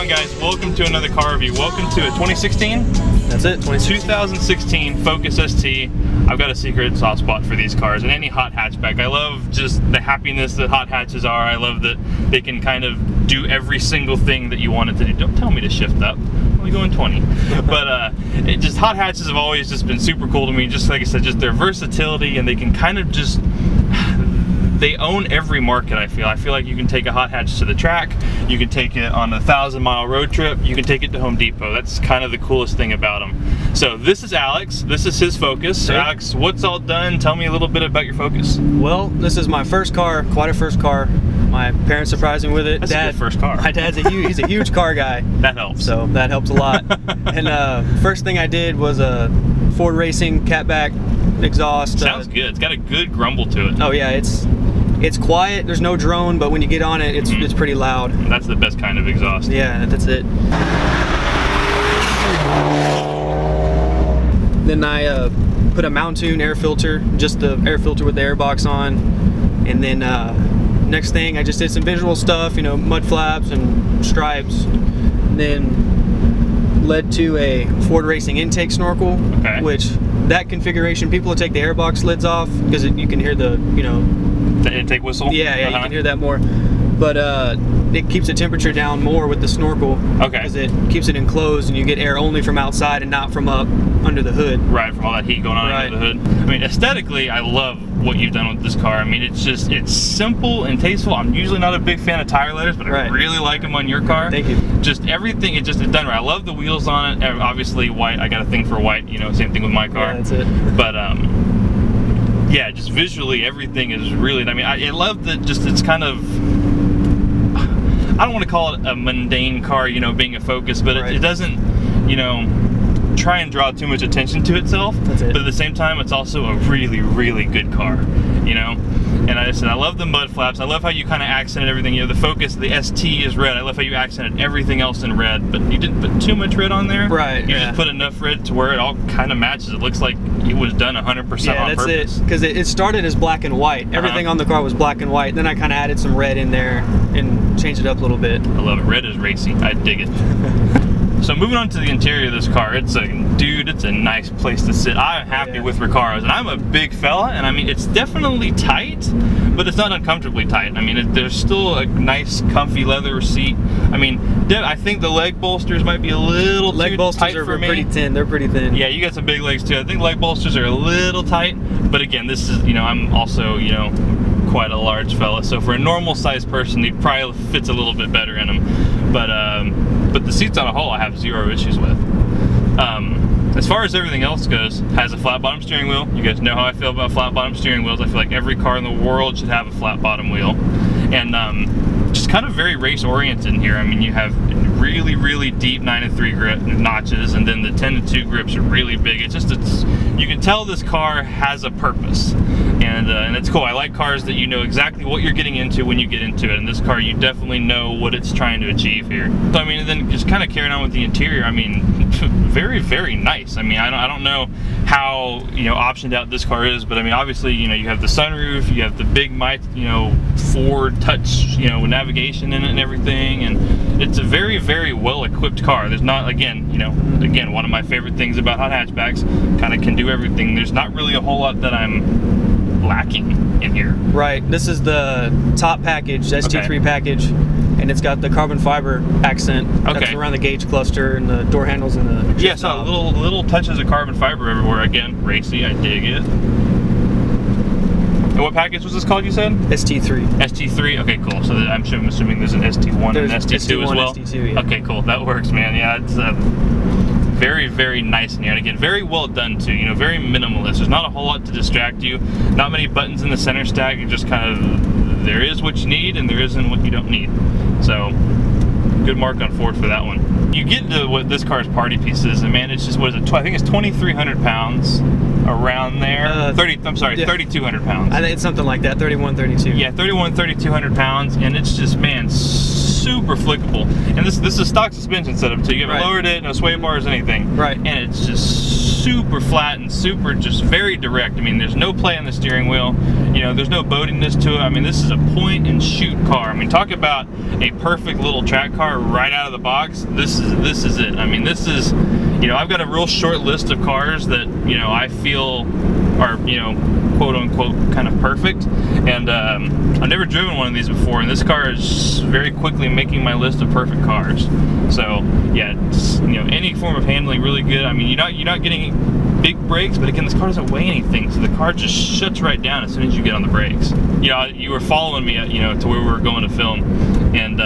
on, guys? Welcome to another car review. Welcome to a 2016? That's it, 2016 Focus ST. I've got a secret soft spot for these cars and any hot hatchback. I love just the happiness that hot hatches are. I love that they can kind of do every single thing that you want it to do. Don't tell me to shift up. I'm only going 20. But just hot hatches have always just been super cool to me. Just like I said, just their versatility, and they can kind of just... They own every market, I feel. I feel like you can take a hot hatch to the track, you can take it on a 1,000-mile road trip, you can take it to Home Depot. That's kind of the coolest thing about them. So this is Alex, this is his Focus. So Alex, what's all done? Tell me a little bit about your Focus. Well, this is my first car, quite a first car. My parents surprised me with it. That's a good first car. My dad's he's a huge car guy. That helps. So that helps a lot. And first thing I did was a Ford Racing Catback exhaust. Sounds good. It's got a good grumble to it. Oh yeah, it's quiet, there's no drone, but when you get on it, it's pretty loud. That's the best kind of exhaust. Yeah, that's it. Then I put a Mountain air filter, just the air filter with the air box on. And then next thing, I just did some visual stuff, you know, mud flaps and stripes. And then led to a Ford Racing intake snorkel, which that configuration, people will take the airbox lids off because you can hear the, you know, the intake whistle? Yeah, you can hear that more. But it keeps the temperature down more with the snorkel. Because it keeps it enclosed and you get air only from outside and not from up under the hood. Right, from all that heat going on under the hood. I mean, aesthetically, I love what you've done with this car. I mean, it's simple and tasteful. I'm usually not a big fan of tire letters, but I really like them on your car. Thank you. Just everything, it's done right. I love the wheels on it. Obviously, white. I got a thing for white. You know, same thing with my car. Yeah, that's it. But yeah, just visually, everything is really. I mean, I love that. Just it's kind of. I don't want to call it a mundane car, you know, being a Focus, but it doesn't, you know, try and draw too much attention to itself. That's it. But at the same time, it's also a really, really good car, you know. And I said, I love the mud flaps. I love how you kind of accented everything. You know, the Focus, the ST is red. I love how you accented everything else in red, but you didn't put too much red on there. Right. You just put enough red to where it all kind of matches. It looks like it was done 100% on purpose. Yeah, that's it. Because it started as black and white. Everything on the car was black and white. Then I kind of added some red in there and changed it up a little bit. I love it. Red is racy. I dig it. So moving on to the interior of this car, it's a nice place to sit. I'm happy with Recaros, and I'm a big fella, and I mean, it's definitely tight, but it's not uncomfortably tight. I mean, there's still a nice, comfy leather seat. I mean, I think the leg bolsters might be a little too tight for me. Leg bolsters are pretty thin. They're pretty thin. Yeah, you got some big legs too. I think leg bolsters are a little tight, but again, this is, you know, I'm also, you know, quite a large fella, so for a normal sized person, he probably fits a little bit better in them. But the seats on a whole, I have zero issues with. As far as everything else goes, has a flat bottom steering wheel. You guys know how I feel about flat bottom steering wheels. I feel like every car in the world should have a flat bottom wheel. And just kind of very race oriented in here. I mean, you have really, really deep 9-3 grip notches, and then the 10-2 grips are really big. You can tell this car has a purpose, and it's cool. I like cars that you know exactly what you're getting into when you get into it. And this car, you definitely know what it's trying to achieve here. So I mean, and then just kind of carrying on with the interior. I mean, very, very nice. I mean, I don't know how, you know, optioned out this car is, but I mean, obviously, you know, you have the sunroof, you have the big, you know, Ford touch, you know, navigation in it and everything, and it's a very, very well equipped car. There's not, again, you know, one of my favorite things about hot hatchbacks, kind of can do everything. There's not really a whole lot that I'm lacking in here. Right. This is the top package, ST3 package, and it's got the carbon fiber accent that's around the gauge cluster and the door handles and the so little touches of carbon fiber everywhere. Again, racy. I dig it. And what package was this called, you said? ST3. ST3? Okay, cool. So I'm assuming there's an ST1 and an ST2 as well? ST2, yeah. Okay, cool. That works, man. Yeah, it's very, very nice in here. And again, very well done too. You know, very minimalist. There's not a whole lot to distract you. Not many buttons in the center stack. You just kind of, there is what you need and there isn't what you don't need. So, good mark on Ford for that one. You get into what this car's party piece is, and man, it's just, what is it? I think it's 2,300 pounds, around there. 3,200 pounds. I think it's something like that, 31, 32. Yeah, 3,200 pounds, and it's just, man, super flickable. And this is stock suspension setup too. You haven't lowered it, no sway bars, anything. Right. And it's just super flat and super just very direct. I mean, there's no play on the steering wheel. You know, there's no boatiness to it. I mean, this is a point and shoot car. I mean, talk about a perfect little track car right out of the box. This is it. I mean, this is, you know, I've got a real short list of cars that, you know, I feel are, you know, quote unquote kind of perfect, and I've never driven one of these before, and this car is very quickly making my list of perfect cars. So yeah, it's, you know, any form of handling really good. I mean, you're not getting big brakes, but again, this car doesn't weigh anything, so the car just shuts right down as soon as you get on the brakes. You know, you were following me, you know, to where we were going to film, and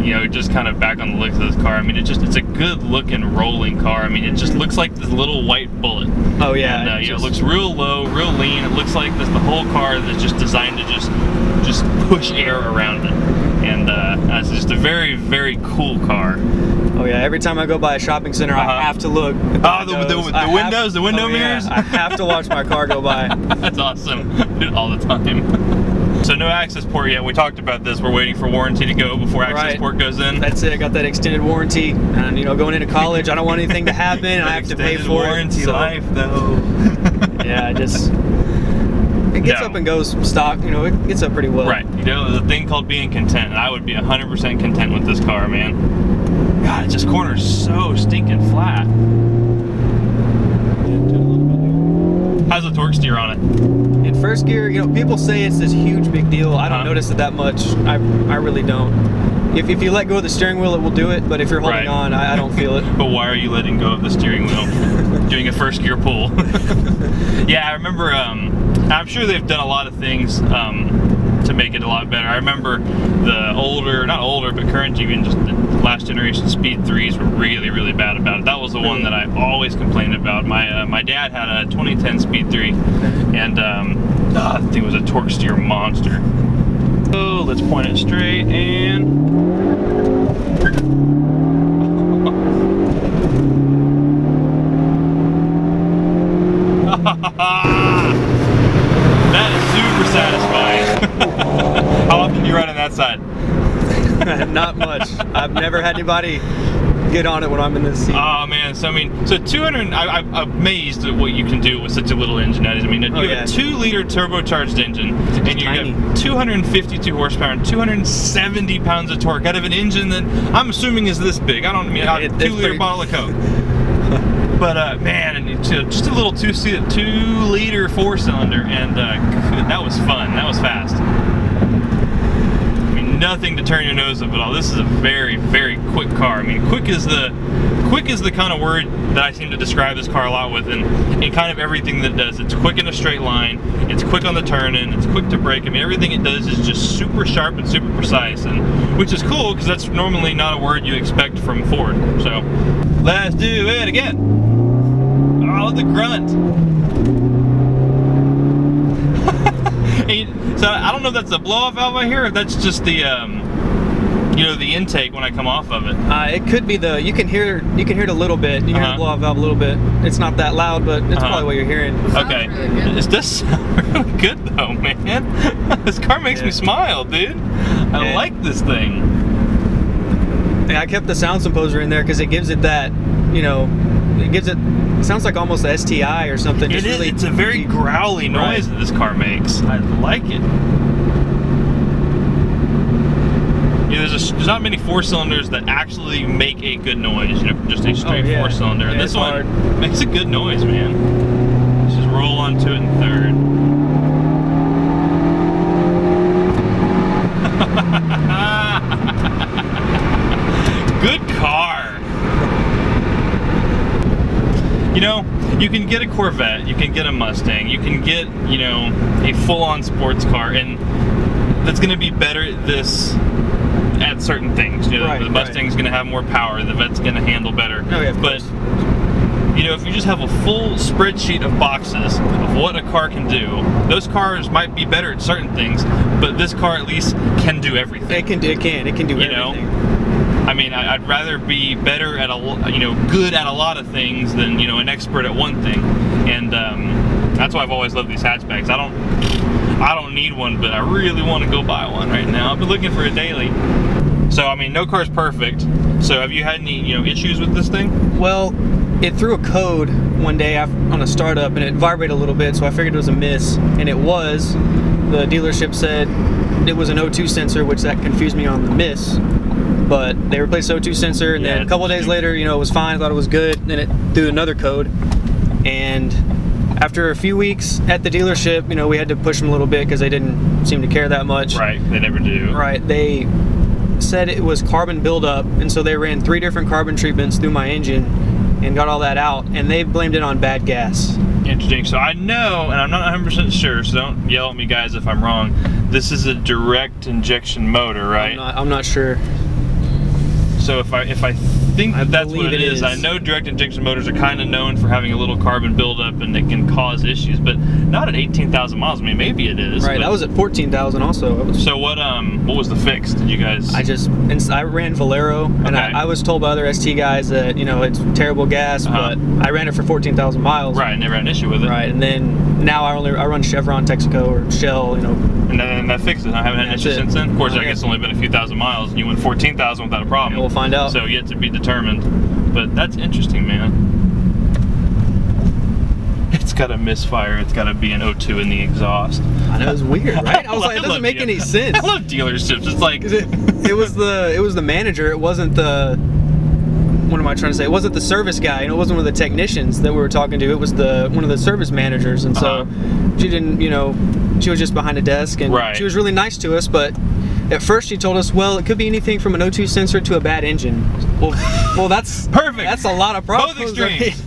you know, just kind of back on the looks of this car. I mean, it's a good looking rolling car. I mean, it just looks like this little white bullet. Oh yeah. And, you know, it looks real low, real lean. It looks like the whole car that's just designed to just push air around it. And it's just a very, very cool car. Oh yeah, every time I go by a shopping center, I have to look at the window mirrors. I have to watch my car go by. That's awesome. I do it all the time. So no access port yet. We talked about this. We're waiting for warranty to go before access port goes in. That's it. I got that extended warranty, and you know, going into college, I don't want anything to happen. And I have to pay for warranty it. So, life though. Yeah, it gets up and goes stock. You know, it gets up pretty well. Right. You know, there's a thing called being content, and I would be 100% content with this car, man. God, it just corners so stinking flat. How's the torque steer on it? In first gear, you know, people say it's this huge big deal. I don't notice it that much. I really don't. If you let go of the steering wheel, it will do it, but if you're holding on, I don't feel it. But why are you letting go of the steering wheel? Doing a first gear pull. Yeah, I remember, I'm sure they've done a lot of things to make it a lot better. I remember the not older, but current, even just the last generation Speed 3s were really, really bad about it. That was the one that I always complained about. My dad had a 2010 Speed 3, and that thing was a torque steer monster. So let's point it straight and... That is super satisfying. How often do you ride on that side? Not much. I've never had anybody get on it when I'm in this seat. Oh man, so I mean, so 200, I'm amazed at what you can do with such a little engine. That is, I mean, you have a 2-liter turbocharged engine, and you got 252 horsepower and 270 pounds of torque out of an engine that I'm assuming is this big. I don't mean a 2-liter bottle of Coke. But man, and just a little 2-liter 4-cylinder, and that was fun. That was fast. I mean, nothing to turn your nose up at all. This is a very, very quick car. I mean, quick is the kind of word that I seem to describe this car a lot with, and kind of everything that it does. It's quick in a straight line. It's quick on the turn-in. It's quick to brake. I mean, everything it does is just super sharp and super precise, and which is cool because that's normally not a word you expect from Ford. So let's do it again. Oh, the grunt. So I don't know if that's the blow-off valve I hear, or if that's just the, you know, the intake when I come off of it. It could be you can hear it a little bit. You can hear the blow-off valve a little bit. It's not that loud, but it's probably what you're hearing. Okay. It does sound really good though, man. This car makes me smile, dude. I like this thing. Yeah, I kept the sound composer in there because it gives it that, you know, it sounds like almost a STI or something. It is. It's a very growly noise that this car makes. I like it. Yeah, there's not many 4-cylinders that actually make a good noise. You know, just a straight 4-cylinder. And this one makes a good noise, man. Let's just roll onto it in third. Good car. You know, you can get a Corvette, you can get a Mustang, you can get, you know, a full-on sports car, and that's going to be better at this, at certain things. You know, the Mustang's going to have more power, the Vette's going to handle better. Oh, yeah, but, you know, if you just have a full spreadsheet of boxes of what a car can do, those cars might be better at certain things, but this car at least can do everything. It can do everything. Know? I mean, I'd rather be better at good at a lot of things than, you know, an expert at one thing, and that's why I've always loved these hatchbacks. I don't need one, but I really want to go buy one right now. I've been looking for a daily. So I mean, no car's perfect. So have you had any, you know, issues with this thing? Well, it threw a code one day on a startup, and it vibrated a little bit, so I figured it was a miss, and it was. The dealership said it was an O2 sensor, which that confused me on the miss. But they replaced the O2 sensor, and then a couple of days later, you know, it was fine. I thought it was good. Then it threw another code, and after a few weeks at the dealership, you know, we had to push them a little bit because they didn't seem to care that much. Right, they never do. Right, they said it was carbon buildup, and so they ran 3 different carbon treatments through my engine and got all that out, and they blamed it on bad gas. Interesting. So I know, and I'm not 100% sure, so don't yell at me, guys, if I'm wrong. This is a direct injection motor, right? I'm not sure. So if I think that's what believe it is, I know direct injection motors are kind of known for having a little carbon buildup, and it can cause issues, but not at 18,000 miles. I mean, maybe it is. Right, that was at 14,000 also. So what was the fix? Did you guys? I ran Valero, and Okay. I was told by other ST guys that, you know, it's terrible gas, but I ran it for 14,000 miles. Right, never had an issue with it. Right, and then now I run Chevron, Texaco, or Shell, you know. And then that fixed it. I haven't had an issue since then. Of course, I guess it's only been a few thousand miles, and you went 14,000 without a problem. We'll find out. So yet to be determined. But that's interesting, man. It's got a misfire. It's got to be an O2 in the exhaust. I know, it's weird, right? I was like, it doesn't make any sense. I love dealerships. It's like it was the manager. It wasn't the, what am I trying to say? It wasn't the service guy, and it wasn't one of the technicians that we were talking to. It was one of the service managers, and so she didn't, you know, she was just behind a desk, and she was really nice to us. But at first, she told us, well, it could be anything from an O2 sensor to a bad engine. Well, that's perfect. That's a lot of problems. Both extremes.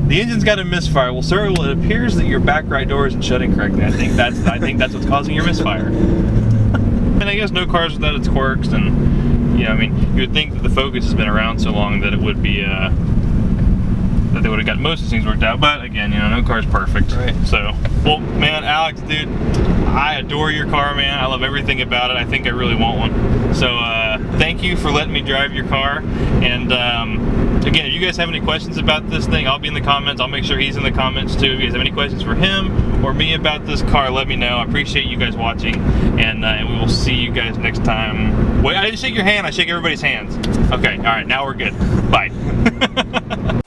The engine's got a misfire. Well, sir, it appears that your back right door isn't shutting correctly. I think that's what's causing your misfire. And I guess no car's without its quirks, and you know, I mean, you would think that the Focus has been around so long that it would be that they would have got most of these things worked out. But again, you know, no car's perfect. Right. So, well, man, Alex, dude, I adore your car, man. I love everything about it. I think I really want one. So, thank you for letting me drive your car. And again, if you guys have any questions about this thing, I'll be in the comments. I'll make sure he's in the comments too. If you guys have any questions for him or me about this car, let me know. I appreciate you guys watching, and we will see you guys next time. Wait, I didn't shake your hand. I shake everybody's hands. Okay, all right, now we're good. Bye.